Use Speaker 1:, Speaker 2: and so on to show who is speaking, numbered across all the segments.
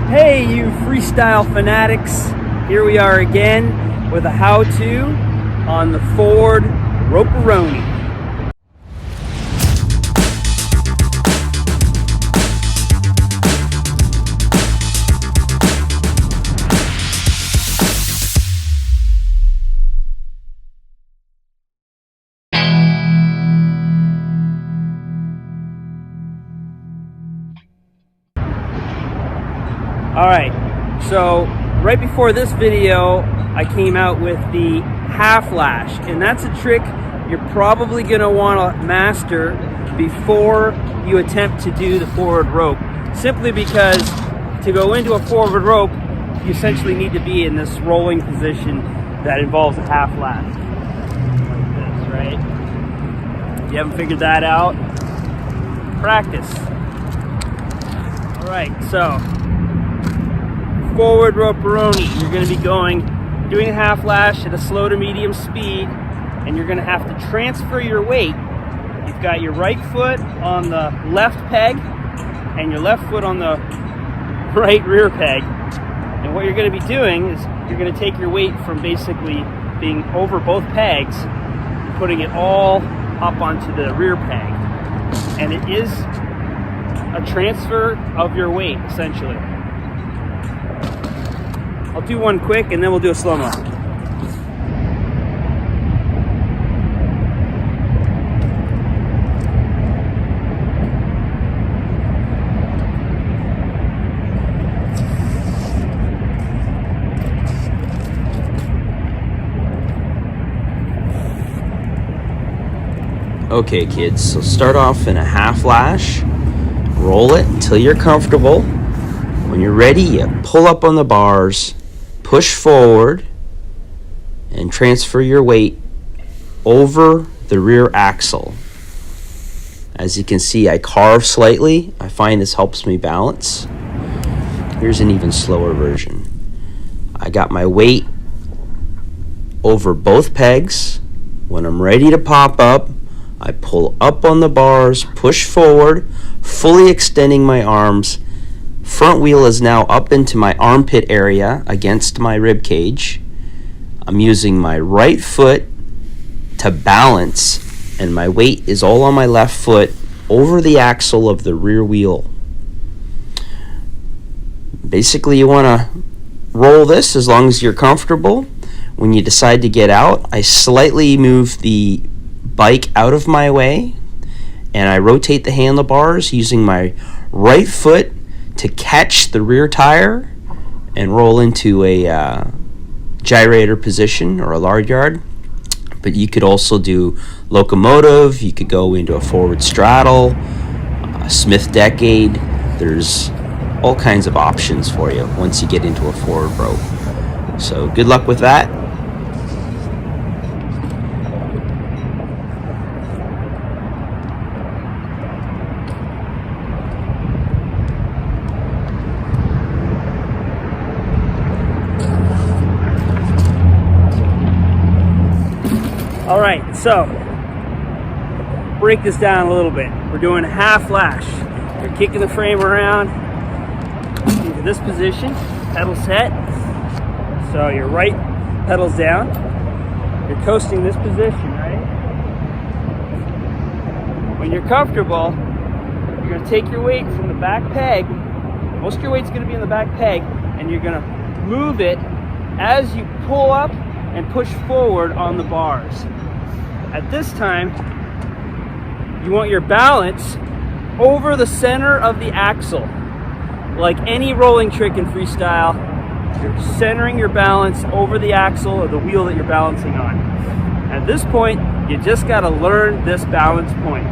Speaker 1: Hey, you freestyle fanatics. Here we are again with a how-to on the forward Rope-A-Roni. Alright, so right before this video, I came out with the half lash, and that's a trick you're probably going to want to master before you attempt to do the forward rope. Simply because to go into a forward rope, you essentially need to be in this rolling position that involves a half lash. Like this, right? You haven't figured that out? Practice. Alright, so forward Rope-A-Roni, you're going to be doing a half lash at a slow to medium speed, and you're going to have to transfer your weight. You've got your right foot on the left peg and your left foot on the right rear peg. And what you're going to be doing is you're going to take your weight from basically being over both pegs, putting it all up onto the rear peg. And it is a transfer of your weight, essentially. I'll do one quick and then we'll do a slow-mo.
Speaker 2: Okay kids, so start off in a half lash, roll it until you're comfortable. When you're ready, you pull up on the bars, push forward, and transfer your weight over the rear axle. As you can see, I carve slightly. I find this helps me balance. Here's an even slower version. I got my weight over both pegs. When I'm ready to pop up, I pull up on the bars, push forward, fully extending my arms. Front wheel is now up into my armpit area against my rib cage. I'm using my right foot to balance, and my weight is all on my left foot over the axle of the rear wheel. Basically, you want to roll this as long as you're comfortable. When you decide to get out, I slightly move the bike out of my way, and I rotate the handlebars using my right foot to catch the rear tire and roll into a gyrator position or a lard yard. But you could also do locomotive, you could go into a forward straddle, Smith decade. There's all kinds of options for you once you get into a forward rope. So good luck with that.
Speaker 1: All right, so break this down a little bit. We're doing a half lash. You're kicking the frame around into this position, pedal set. So your right pedal's down. You're coasting this position, right? When you're comfortable, you're gonna take your weight from the back peg. Most of your weight's gonna be in the back peg, and you're gonna move it as you pull up and push forward on the bars. At this time, you want your balance over the center of the axle. Like any rolling trick in freestyle, you're centering your balance over the axle or the wheel that you're balancing on. At this point, you just gotta learn this balance point.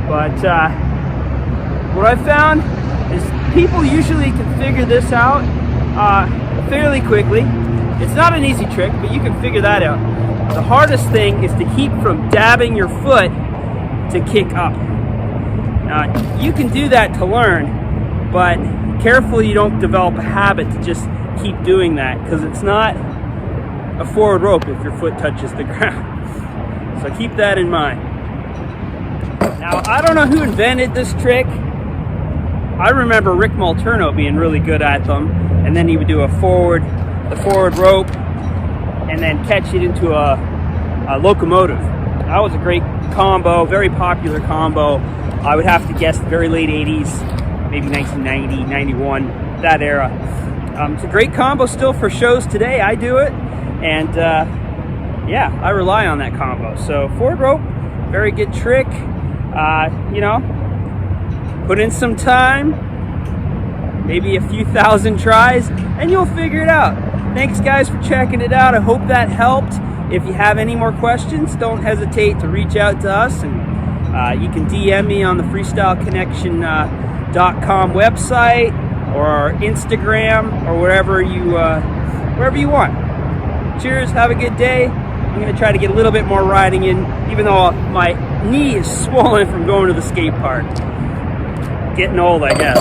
Speaker 1: But what I found is people usually can figure this out fairly quickly. It's not an easy trick, but you can figure that out. The hardest thing is to keep from dabbing your foot to kick up. Now, you can do that to learn, but careful you don't develop a habit to just keep doing that, because it's not a forward rope if your foot touches the ground. So keep that in mind. Now, I don't know who invented this trick, I remember Rick Malterno being really good at them, and then he would do the forward rope, and then catch it into a locomotive. That was a great combo, very popular combo. I would have to guess the very late 80s, maybe 1990, 91, that era. It's a great combo still for shows today. I do it, and yeah, I rely on that combo. So forward rope, very good trick. You know, put in some time, maybe a few thousand tries, and you'll figure it out. Thanks guys for checking it out. I hope that helped. If you have any more questions, don't hesitate to reach out to us, and you can DM me on the freestyleconnection.com website or Instagram or wherever you want. Cheers, have a good day. I'm going to try to get a little bit more riding in, even though my knee is swollen from going to the skate park. Getting old, I guess.